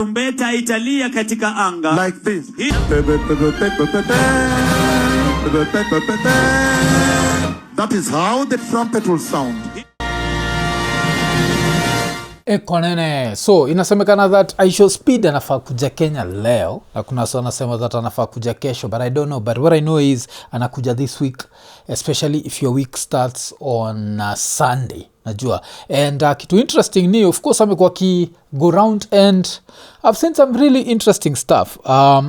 Tarumbeta italia katika anga. Like this. That is how the trumpet will sound. Iko Nini. So inasemekana that IShowSpeed anafaa kuja Kenya leo. Kuna watu wanasema that anafaa kuja kesho, but I don't know. But what I know is anakuja this week, especially if your week starts on Sunday. Najua. And kitu interesting ni, of course, amekuwa ki go round and I've seen some really interesting stuff.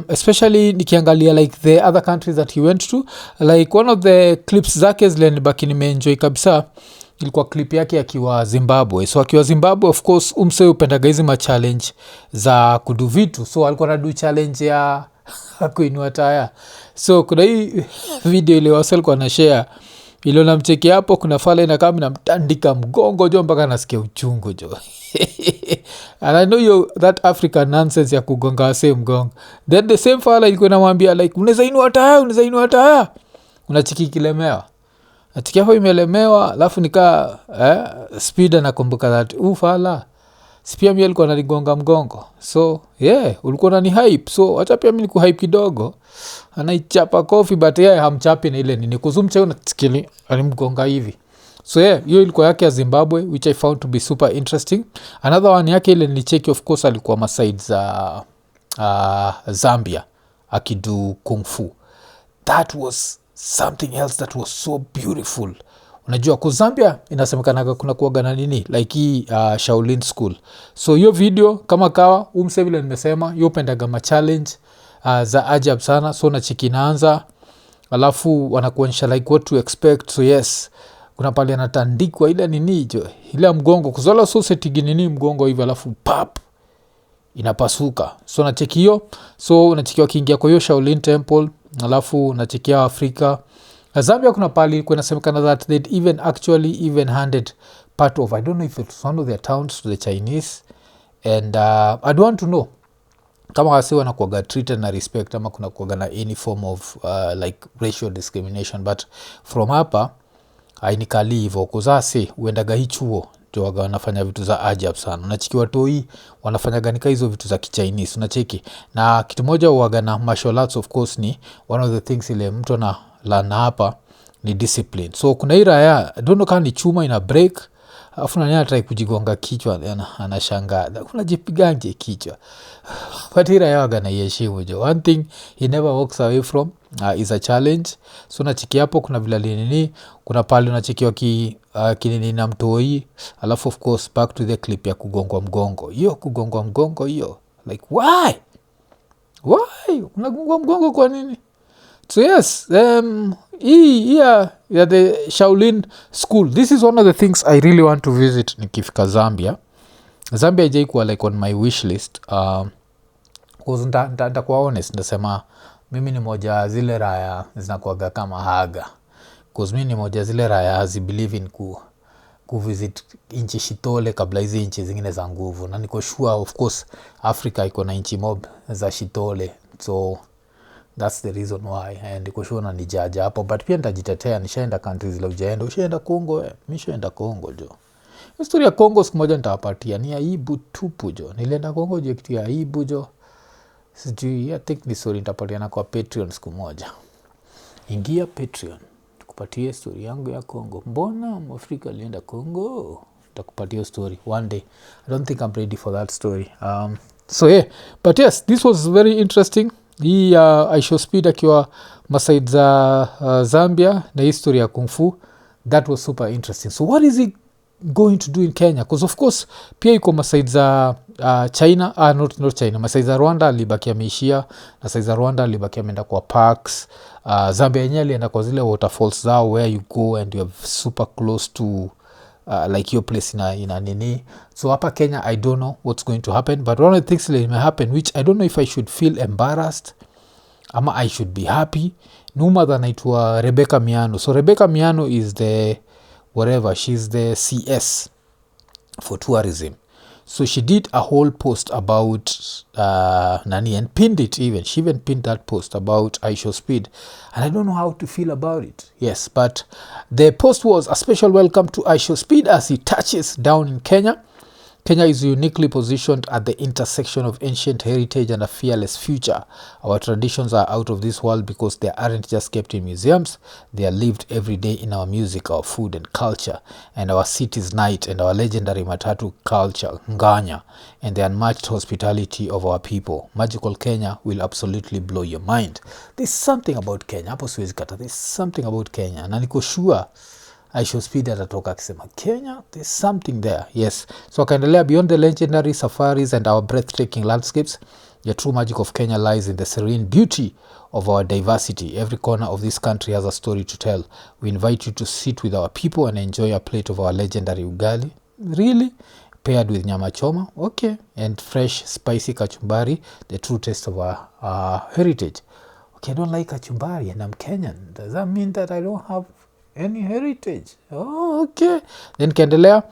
Especially nikiangalia like the other countries that he went to. Like one of the clips zake zile nibaki nimeenjoy kabisa. Ilikuwa clip yake akiwa Zimbabwe. So akiwa Zimbabwe, of course, umse upendaga hizi ma-challenge za kudu vitu. So alikuwa nadu challenge ya kuinua taya. So kuna hii video ile wasa alikuwa na share. Ilo na mcheki hapo, kuna fala inakaa na mtandika mgongo jo mpaka nasikia uchungu jo. And I know that African nonsense ya kugonga wase mgongo. Then the same fala ilikuwa inamwambia like, unaweza inua taya. Unachiki kilemewa. Atiki hapo imelemewa, alafu nika Speed anakumbuka that fala sipia mimi alikuwa ananigonga mgongo. So yeah, ulikuwa unani hype. So acha pia mimi niku hype kidogo. Anaichapa kofi, but yeye hamchapi na ile nini kuzumcha unatikili alimgonga hivi. So yeah, hiyo ilikuwa yake ya Zimbabwe, which I found to be super interesting. Another one yake ile nilicheki, of course, alikuwa maside za Zambia akidu kung fu. That was something else that was so beautiful. Unajua kwa Zambia inasemekana kuna kuwaga na nini like hii Shaolin school. So hiyo video kama kawa umse vile nimesema, hiyo pendaga ma challenge za ajab sana. So na chiki inaanza, alafu wanakuonyesha like what to expect. So yes, kuna pale anatandikwa ile nini jo, ile mgongo kuzola so setigi nini mgongo hivi, alafu pap inapasuka. So na cheki hiyo. So na cheki wakiingia kwa hiyo Shaolin temple, alafu na cheki ya Afrika. Zambia kuna pali kuna semekana that they'd even handed part of, I don't know if it's one of their towns to the Chinese. And I'd want to know kama wase wanakuwaga treated na respect ama kuna kuwaga na any form of like racial discrimination. But from hapa hainikali hivyo kuzase uendaga hii chuo ndio waga wanafanya vitu za ajabu sana. Unachiki watoi wanafanya ganika hizo vitu za Chinese, unacheki. Na kitu moja waga na martial arts, of course, ni one of the things ile mtu na lana hapa ni discipline. So kuna hii raya, I don't know kama ni chuma ina break, afu nani anataka kujigonga kichwa, anashangaa kuna jipiganje kichwa. But hii raya waga na yeshimu jo. One thing he never walks away from is a challenge. So nachiki hapo kuna vila nini, kuna pali unachiki waki kinini na mtoi, alafu of course back to the clip ya kugongwa mgongo. Hiyo kugongwa mgongo hiyo, like why unagongwa mgongo kwa nini? So yes, the Shaolin school, this is one of the things I really want to visit nikifika Zambia. Zambia haikuwa like on my wish list. Cause nitakuwa honest, ndasema mimi ni moja zile raya zinakuwaga kama haga. Cause mimi ni moja zile raya hazi believe in kuvisit inchi shitole kabla hizi inchi zingine za nguvu. Na niko sure, of course, Africa iko na inchi mob za shitole. So that's the reason why. And niko sure na nijaja hapo. But pia nitajitetea, nishaenda countries zile ujaenda. Ushaenda Kongo, mimi shaenda Kongo jo. Historia ya Kongo siku moja nitawapatia, ni aibu tupu jo. Nilienda Kongo jo, kitu ya aibu jo. Sijui, I think ni story nitapatiana kwa Patreon siku moja. Ingia Patreon, tukupatie story yangu ya Kongo. Mbona Mwafrika alienda Kongo? Nitakupatia story one day. I don't think I'm ready for that story. So yeah, but yes, this was very interesting. Hii IShowSpeed akiwa masaid za Zambia na history ya Kung Fu. That was super interesting. So what is he going to do in Kenya? Because of course pia iko masaid za China, not China, masaid za Rwanda alibaki ameishia, na said za Rwanda alibaki ameenda kwa parks. Zambia yenyewe alienda kwa zile waterfalls zao where you go and you are super close to like your place ina nini. So hapa Kenya I don't know what's going to happen, but one of the things that may happen, which I don't know if I should feel embarrassed ama I should be happy, numa than anaitwa Rebecca Miano. So Rebecca Miano is the whatever, she's the CS for tourism. So she did a whole post about Nani and pinned it even. She even pinned that post about IShowSpeed. And I don't know how to feel about it. Yes, but the post was a special welcome to IShowSpeed as he touches down in Kenya. Kenya is uniquely positioned at the intersection of ancient heritage and a fearless future. Our traditions are out of this world because they aren't just kept in museums, they are lived every day in our music, our food and culture, and our city's night, and our legendary Matatu culture, Nganya, and the unmatched hospitality of our people. Magical Kenya will absolutely blow your mind. There's something about Kenya, hapo siwezi kata, there's something about Kenya, na niko sure IShowSpeed atatoka akisema Kenya, there's something there. Yes. So akaendelea, beyond the legendary safaris and our breathtaking landscapes, the true magic of Kenya lies in the serene beauty of our diversity. Every corner of this country has a story to tell. We invite you to sit with our people and enjoy a plate of our legendary ugali. Really? Paired with nyama choma, okay, and fresh spicy kachumbari, the true taste of our heritage. Okay, I don't like kachumbari and I'm Kenyan. Does that mean that I don't have any heritage? Oh, okay. Then Kendelea,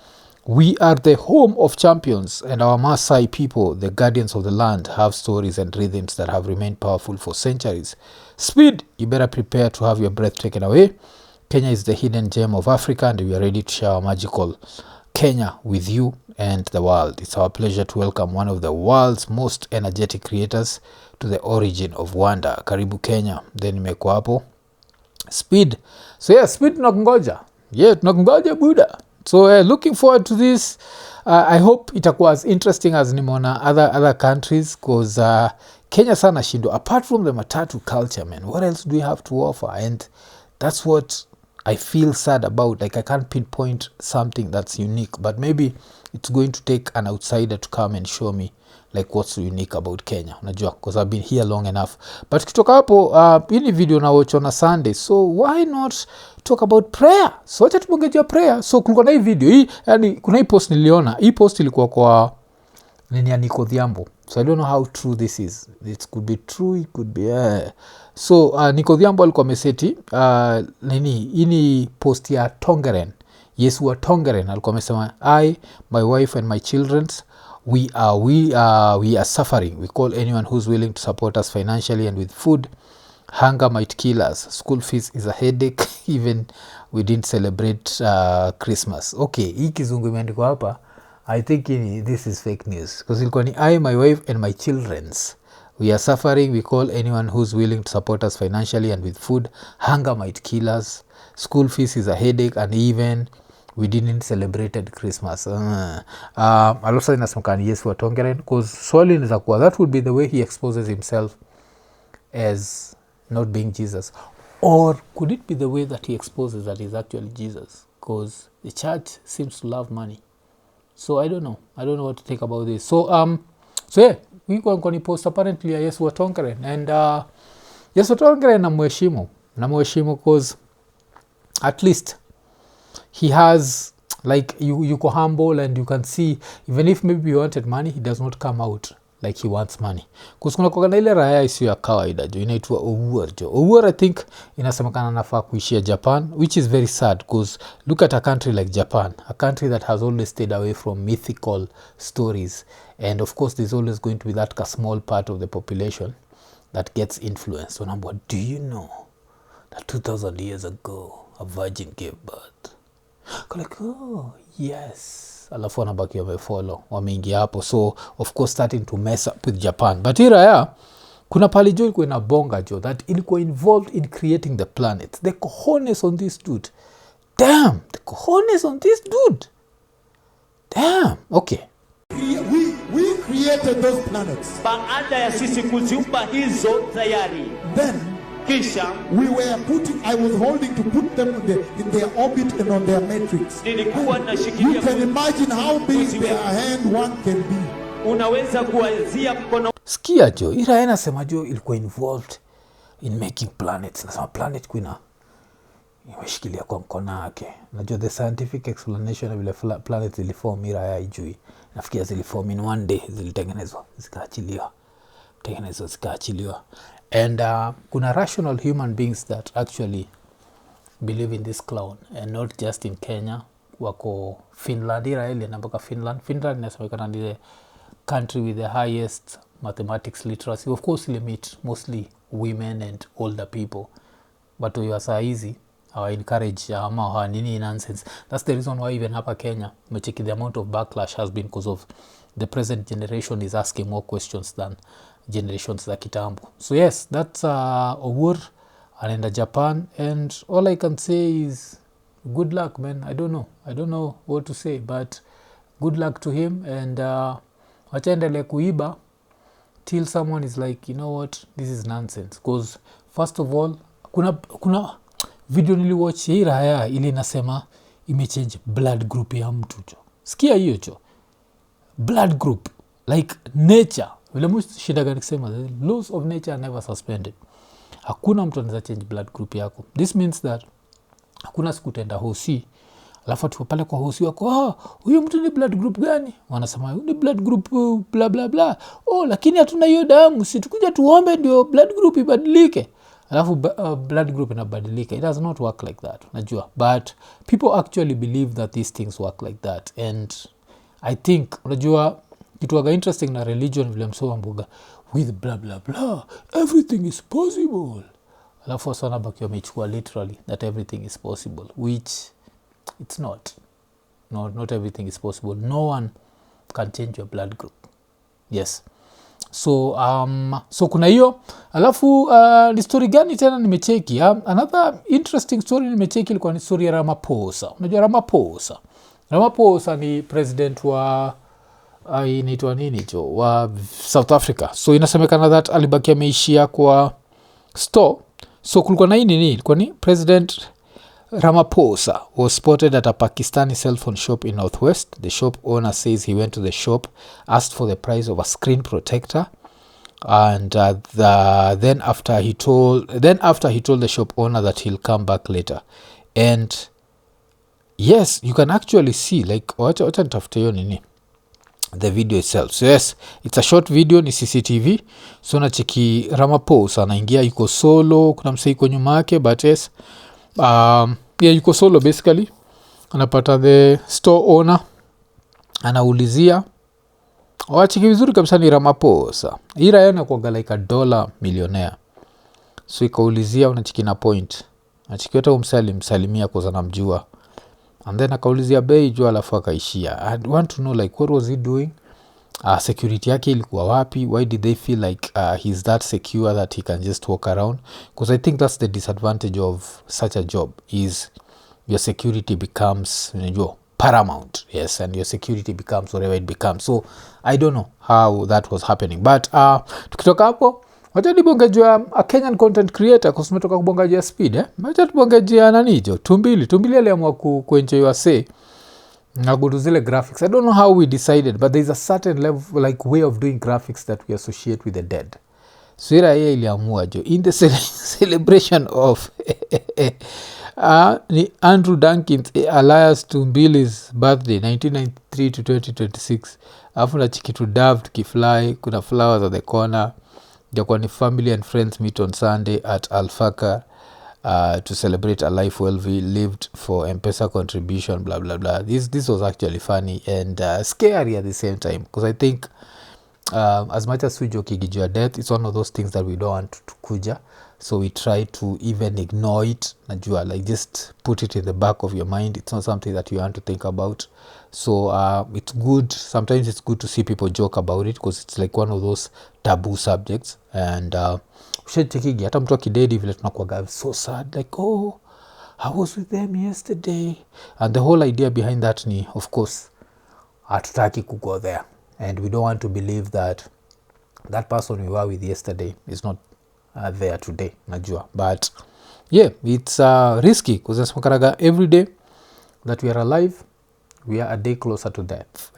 we are the home of champions, and our Maasai people, the guardians of the land, have stories and rhythms that have remained powerful for centuries. Speed, you better prepare to have your breath taken away. Kenya is the hidden gem of Africa, and we are ready to share our magical Kenya with you and the world. It's our pleasure to welcome one of the world's most energetic creators to the origin of wonder. Karibu Kenya. Then imekuwa hapo Speed. So yeah, Speed tunakungoja. Yeah, tunakungoja Buddha. So looking forward to this. I hope itakuwa as interesting as nimeona other countries, because Kenya sana shindo. Apart from the Matatu culture, man, what else do we have to offer? And that's what I feel sad about. Like, I can't pinpoint something that's unique, but maybe it's going to take an outsider to come and show me like what's unique about Kenya, unajua, because I've been here long enough. But kutoka hapo hii ni video na watch on a Sunday, so why not talk about prayer? So acha tubongejea prayer. So kulikuwa na hii video hii, yani kuna hii post niliona. Hii post ilikuwa kwa nini ya Iko Nini. So I don't know how true this is. It could be true, it could be so Iko Nini alikuwa ameseti hii ni post ya Tongeren. Yesu wa Tongeren alikuwa amesema, I, my wife and my children, we are suffering. We call anyone who's willing to support us financially and with food. Hunger might kill us. School fees is a headache. Even we didn't celebrate Christmas. Okay, hii kizungu imeandikwa hapa. I think this is fake news, because ilikuwa ni I, my wife and my children's. We are suffering. We call anyone who's willing to support us financially and with food. Hunger might kill us. School fees is a headache, and even we didn't celebrate Christmas. Also inasemekana Yesu wa Tongeren, because swali inaweza kuwa that would be the way he exposes himself as not being Jesus, or could it be the way that he exposes that he's actually Jesus, because the church seems to love money. So I don't know what to think about this. So yeah, we kwa ni post apparently ya Yesu wa Tongeren, and Yesu wa Tongeren namheshimu because at least he has, like, you go humble, and you can see even if maybe he wanted money, he does not come out like he wants money, because kuna kwa ile raya isiyo ya kawaida jo inaitwa Owuor. I think inasemekana nafaa kuishia Japan, which is very sad, because look at a country like Japan, a country that has always stayed away from mythical stories, and of course there's always going to be that small part of the population that gets influenced. So number, do you know that 2000 years ago a virgin gave birth? Like, oh yes, alafu wanabaki wamefollow, wameingia hapo. So of course starting to mess up with Japan. But here ya kuna pali jo ilikuwa inabonga jo that ilikuwa involved in creating the planet. The cojones on this dude, damn, the cojones on this dude, damn. Okay, We created those planets. Baada ya sisi kuziumba hizo tayari, Then kisha I was holding to put them in their orbit and on their matrix. nilikuwa You nashikilia. can imagine how big their hand one can be. Unaweza kuanzia mkono. sikia jo, ira inasema jo ilikuwa involved in making planets. Nasema planet kuna imeshikilia kwa mkono wake. Najua the scientific explanation of vile planets ziliform ira ya ijui. Nafikia ziliform in one day, zilitengenezwa zikaachiliwa. And kuna rational human beings that actually believe in this clown, and not just in Kenya. Wako Finland, Israel na mpaka Finland inasemekana ni the country with the highest mathematics literacy. Of course they meet mostly women and older people, but we are saa hizi encourage ama nini nonsense. That's the reason why even hapa Kenya umecheki the amount of backlash has been because of the present generation is asking more questions than generations za kitambo. So yes, that's Owuor anaenda Japan, and all I can say is good luck, man. I don't know what to say, but good luck to him, and wachaendele kuiba till someone is like, you know what, this is nonsense. Because first of all, kuna video niliwatch hii raya ili inasema imechange blood group ya mtu jo. Sikia hiyo jo, blood group like nature. Vile mwisho shida gani kusema the laws of nature are never suspended. Hakuna mtu anaweza change blood group yako. This means that hakuna siku utaenda hosi alafu tu pale kwa hosi wako, huyu mtu ni blood group gani? Wanasema huyu ni blood group bla bla bla. Lakini hatuna hiyo damu, si tukuja tuombe ndio blood group ibadilike. Alafu blood group inabadilika. It does not work like that, najua. But people actually believe that these things work like that, and I think unajua kitu waga interesting na religion vile msoa mbuga with blah blah blah everything is possible. Alafu sana baki wamechukua literally that everything is possible, which it's not. Not everything is possible. No one can change your blood group. Yes. So kuna hiyo. Alafu ni story gani tena nimecheki? Another interesting story nimecheki ilikuwa ni story ya Ramaphosa. Unajua Ramaphosa ni president wa inaitwa nini jo, wa South Africa. So inasemekana that alibaki ameishia kwa store. So kulikuwa na nini, ilikuwa ni President Ramaphosa was spotted at a Pakistani cell phone shop in Northwest. The shop owner says he went to the shop, asked for the price of a screen protector, and then after he told the shop owner that he'll come back later. And yes, you can actually see like wacha nitafute hiyo nini, the video itself. So yes, it's a short video, ni CCTV. So nacheki Ramaphosa anaingia, yuko solo, kuna msee yuko nyuma yake, but yes, yuko solo basically. Anapata the store owner, anaulizia, wachiki vizuri kabisa ni Ramaphosa. Hii raya inakuwaga like $1 millionaire. So ikaulizia, unachiki na point, nachiki hata msalimia kwa sababu namjua. And then akaulizia bei juu alafu akaishia. I want to know like what was he doing? Security yake ilikuwa wapi? Why did they feel like he's that secure that he can just walk around? Because I think that's the disadvantage of such a job, is your security becomes, paramount. Yes, and your security becomes whatever it becomes. So I don't know how that was happening. But tukitoka hapo, wacha nibongejwa a Kenyan content creator kwa tumetoka kubongejwa Speed. Wacha tubongejwa nani jo? Tumbili aliamua kuenjoy wase na kudu zile graphics. I don't know how we decided, but there's a certain level like way of doing graphics that we associate with the dead. So yeye iliamua jo in the celebration of ni Andrew Duncan's alias Tumbili's birthday 1993 to 2026. Afu na chiki to Dav tukifly, kuna flowers at the corner. Jakuwa ni family and friends meet on Sunday at Alfaka to celebrate a life well lived for M-Pesa contribution, blah blah blah. This was actually funny and scary at the same time, because I think as much as we joke igijua death, it's one of those things that we don't want to kuja, so we try to even ignore it, najua, like just put it in the back of your mind. It's not something that you want to think about. So it's good, sometimes it's good to see people joke about it, because it's like one of those taboo subjects. And ushachekigi hata mtu akidedi vile tunakuwa so sad, like I was with them yesterday, and the whole idea behind that ni, of course, hatutaki kugo there, and we don't want to believe that that person we were with yesterday is not there today, najua. But yeah, it's risky, because nasemekanaga every day that we are alive, we are a day closer to death.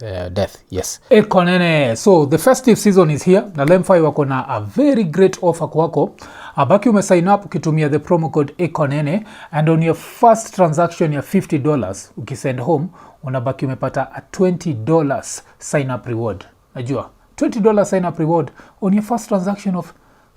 Yes. Iko Nini. So the festive season is here. Na LemFi wako na a very great offer kwako. Abaki umesign up ukitumia the promo code Iko Nini, and on your first transaction ya $50 ukisend home, unabaki umepata a $20 sign up reward. Najua, $20 sign up reward on your first transaction of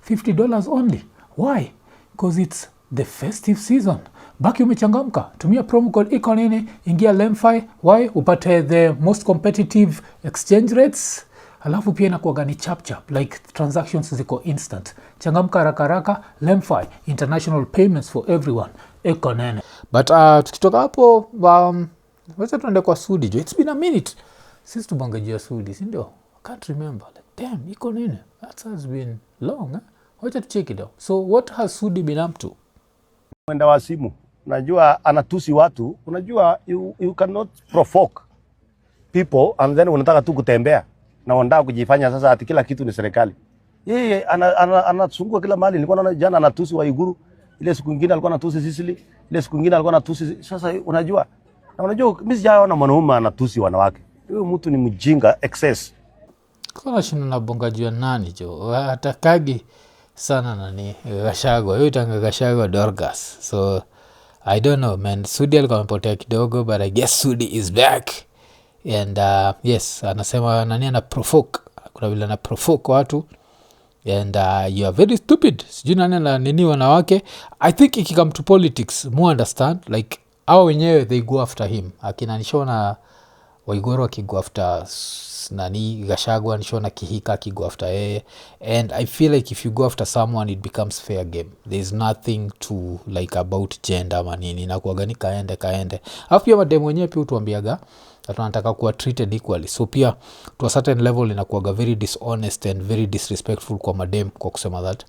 $50 only. Why? Because it's the festive season. Baki umechangamka, tumia promo code Iko Nini, ingia LemFi. Why? Upate the most competitive exchange rates. Alafu pia inakuwaga ni chap like transactions ziko instant. Changamka haraka, LemFi, international payments for everyone. Iko Nini. But tukitoka hapo wacha tuende kwa Sudi jo. It's been a minute since tubangajia Sudi, si ndio? I can't remember. Like, damn, Iko Nini. That has been long. Wacha tu check it out. So what has Sudi been up to? Mwenda wa simu. Unajua anatusi watu. Unajua you cannot provoke people and then unataka tu kutembea na unataka kujifanya sasa ati kila kitu ni serikali. Yeye anasungua kila mahali. Nilikuwa naona jana anatusi Waiguru, ile siku nyingine alikuwa anatusi Sicily, ile siku nyingine alikuwa anatusi. Sasa unajua mimi sijaona mwanaume anatusi wanawake. Huyo mtu ni mjinga excess. Kuna shina na bonga jua nani jo. Atakagi sana nani Gachagua. Yeye tanga Gachagua Dorcas. So I don't know man. Sudi alikuwa amepotea kidogo, but I guess Sudi is back. And yes, anasema nani ana provoke. Kuna vile ana provoke watu. And you are very stupid. Sijui nani na nini wanawake. I think if you come to politics, more understand. Like, hao wenyewe they go after him. Akina nishona Waiguru akigo after nani Gachagua, nishona Kihika akigo after yeye. And I feel like if you go after someone, it becomes fair game. There's nothing to like about gender manini. Na kuwagani kaende. Alafu pia mademu wenyewe pia utuambiaga that wanataka kuwa treated equally. So pia to a certain level inakuwaga very dishonest and very disrespectful kwa madem kwa kusema that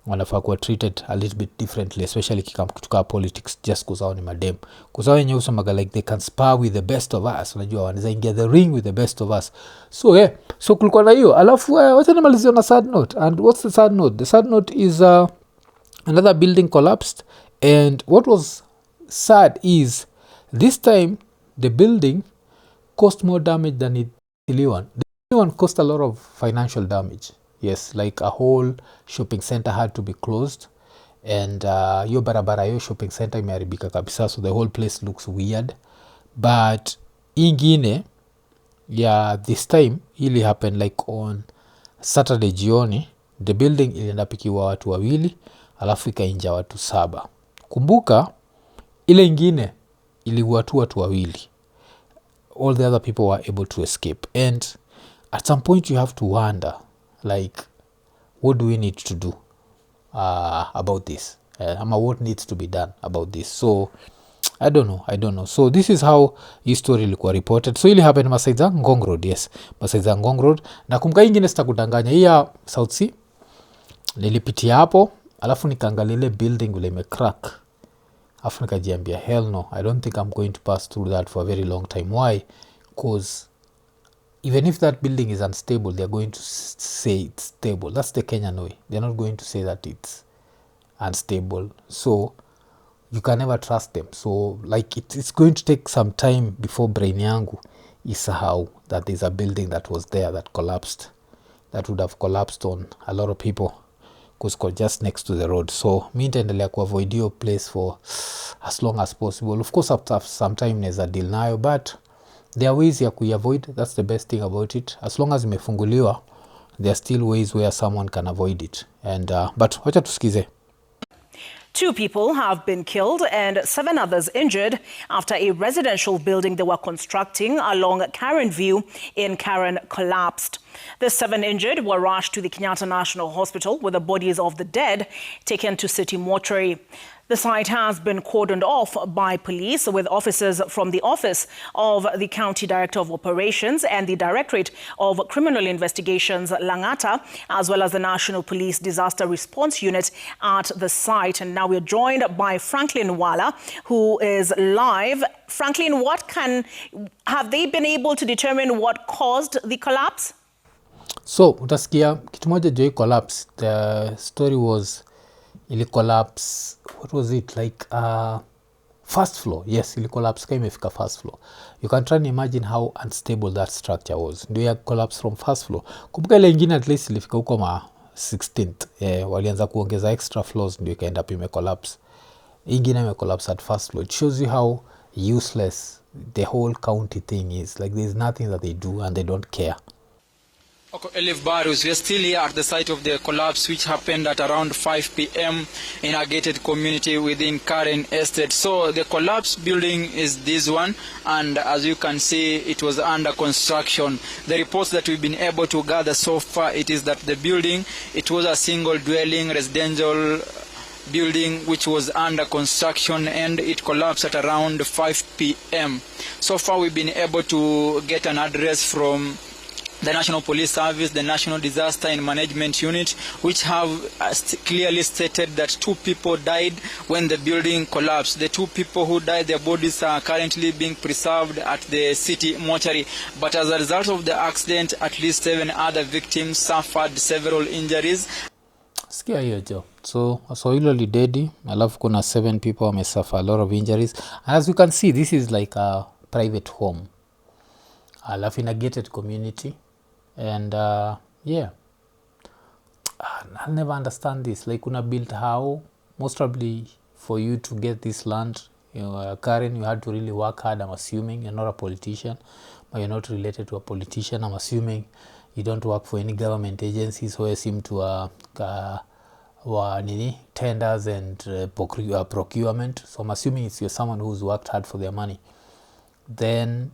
wanafaa kuwa treated a little bit differently, especially kikam kutuka politics just kuzao ni madem. Kuzao yenye usemaga like they can spar with the best of us. Unajua wanaweza ingia the ring with the best of us. So yeah, so kulikuwa na hiyo. Alafu wacha nimalizie na sad note. And what's the sad note? The sad note is another building collapsed. And what was sad is this time the building caused more damage than it really won. The really one caused a lot of financial damage. Yes, like a whole shopping center had to be closed. And yo barabara yo shopping center imeharibika kabisa. So the whole place looks weird. But ingine, yeah, this time ili happened like on Saturday jioni. The building ilienda pikiwa watu wawili. Alafu ikainja watu 7. Kumbuka, ile ingine iliua tu watu wawili. All the other people were able to escape. And at some point you have to wonder, like, what do we need to do about this? What needs to be done about this? So, I don't know. So, this is how his story ilikuwa reported. So, ili happen Masaiza Ngong Road, yes. Masaiza Ngong Road. Na kumbuka ingine sitakudanganya. Hii ya South Sea, nilipitia hapo, alafu nikaangalia ile building ule imecrack. Alafu nikajiambia, hell no, I don't think I'm going to pass through that for a very long time. Why? Because even if that building is unstable, they're going to say it's stable. That's the Kenyan way. They're not going to say that it's unstable. So you can never trust them. So like it's going to take some time before brain yangu isahau that there's a building that was there that collapsed, that would have collapsed on a lot of people because just next to the road. So mi nitaendelea kuavoid your place for as long as possible. Of course after some time neza deal nayo, but there are ways ya kuiavoid. That's the best thing about it. As long as imefunguliwa, there are still ways where someone can avoid it. And but wacha tusikize. 2 people have been killed and 7 others injured after a residential building they were constructing along Karen View in Karen collapsed. The 7 injured were rushed to the Kenyatta National Hospital with the bodies of the dead taken to City Mortuary. The site has been cordoned off by police with officers from the Office of the County Director of Operations and the Directorate of Criminal Investigations, Langata, as well as the National Police Disaster Response Unit at the site. And now we're joined by Franklin Wala, who is live. Franklin, have they been able to determine what caused the collapse? So, utasikia kitu moja joi collapse. The story was ili collapse, what was it, like first floor. Yes, ili collapse kama imefika first floor. You can try and imagine how unstable that structure was. Ndio ya collapse from first floor. Kumbuka ile ingine at least ilifika huko ma 16th. Walianza kuongeza extra floors ndio ikaenda up ime collapse. Ingine ime collapse at first floor. It shows you how useless the whole county thing is. Like there's nothing that they do and they don't care. Okay, Elif Barus, we are still here at the site of the collapse which happened at around 5 p.m. in a gated community within Karen Estate. So the collapse building is this one, and as you can see, it was under construction. The reports that we've been able to gather so far, it is that the building, it was a single dwelling residential building which was under construction, and it collapsed at around 5 p.m. So far we've been able to get an address from the National Police Service, the National Disaster and Management Unit, which have clearly stated that 2 people died when the building collapsed. The 2 people who died, their bodies are currently being preserved at the city mortuary. But as a result of the accident, at least 7 other victims suffered several injuries. Sikia hiyo jo. So hilo lidedi, alafu kuna 7 people wamesuffer a lot of injuries. And as you can see, this is like a private home. Alafu in a gated community. And yeah, I'll never understand this. Like, una built how? Most probably for you to get this land, you know, Karen, you had to really work hard. I'm assuming you're not a politician, but you're not related to a politician. I'm assuming you don't work for any government agencies who seem to tenders and procurement. So I'm assuming you're someone who's worked hard for their money. Then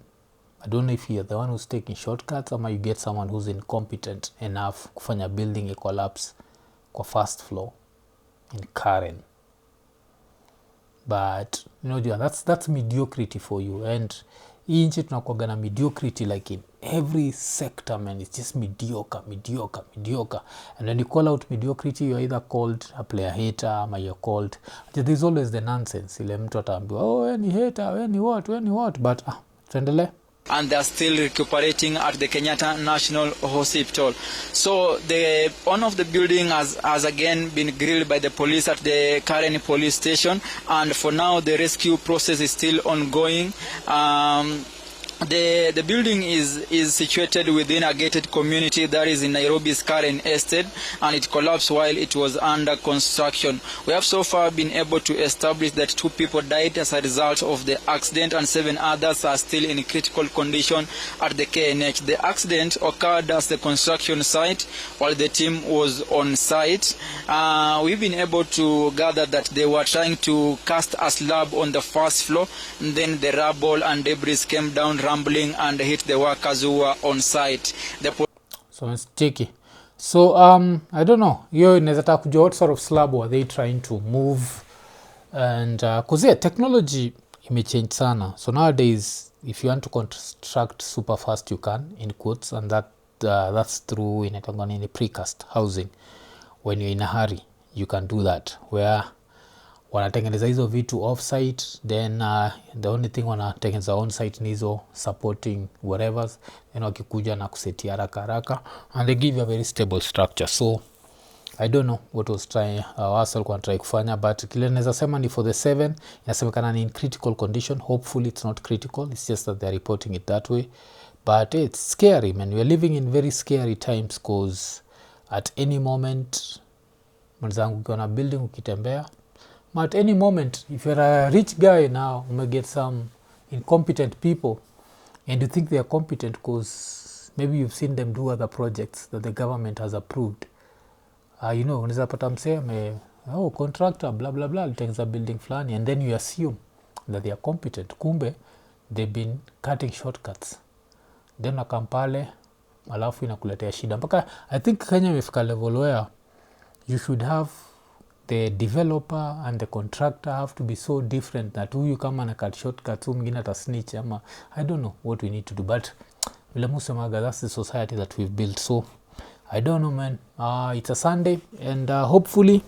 I don't know if you're the one who's taking shortcuts, or you get someone who's incompetent enough kufanya building a collapse kwa first floor in Karen. But you know, that's mediocrity for you. And hii nchi tunakuwaga na mediocrity like in every sector, man. It's just mediocre. And when you call out mediocrity, you're either called a player hater, or you're called, there's always the nonsense. Ile mtu ataambiwa, oh, any hater, any what. But tuendelee. And they are still recuperating at the Kenyatta National Hospital. So the owner of the building has again been grilled by the police at the Karen police station, and for now the rescue process is still ongoing. The building is situated within a gated community that is in Nairobi's Karen estate, and it collapsed while it was under construction. We have so far been able to establish that 2 people died as a result of the accident, and 7 others are still in critical condition at the KNH. The accident occurred at the construction site while the team was on site. We've been able to gather that they were trying to cast a slab on the first floor, and then the rubble and debris came down rumbling and hit the workers who were on site. So it's tricky. So I don't know, hiyo inaweza kujua what sort of slab were they trying to move, and cause yeah, technology imechange sana. So nowadays if you want to construct super fast, you can, in quotes, and that's through inaitangwa nini, precast housing. When you're in a hurry, you can do that, where wanatengeneza hizo vitu off-site, then the only thing wanatengeneza on-site ni hizo supporting whatever, then wakikuja na kuseti haraka, and they give you a very stable structure. So I don't know what was trying walikuwa try kufanya, but kile naweza sema ni for the 7 inasemekana ni in critical condition. Hopefully it's not critical, it's just that they're reporting it that way. But it's scary, man. We are living in very scary times, cause at any moment mwanzangu ukiwa na building ukitembea, at any moment, if you're a rich guy now, you may get some incompetent people, and you think they are competent because maybe you've seen them do other projects that the government has approved. You know, unaweza pata mseme, contractor, blah, blah, blah, litengeza building flani, and then you assume that they are competent. Kumbe, they've been cutting shortcuts. Then wakampale, alafu inakuletea shida. Mpaka, I think Kenya imefika level where you should have the developer and the contractor have to be so different that huyu kama na cut shortcuts, mwingine atasnitch, ama I don't know what we need to do. But vile musemaga, that's the society that we've built. So I don't know, man. It's a Sunday, and hopefully,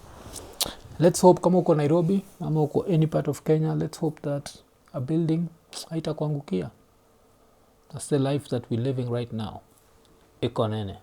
let's hope kama uko Nairobi ama uko any part of Kenya, let's hope that a building haitakuangukia. That's the life that we're living right now. Iko Nini.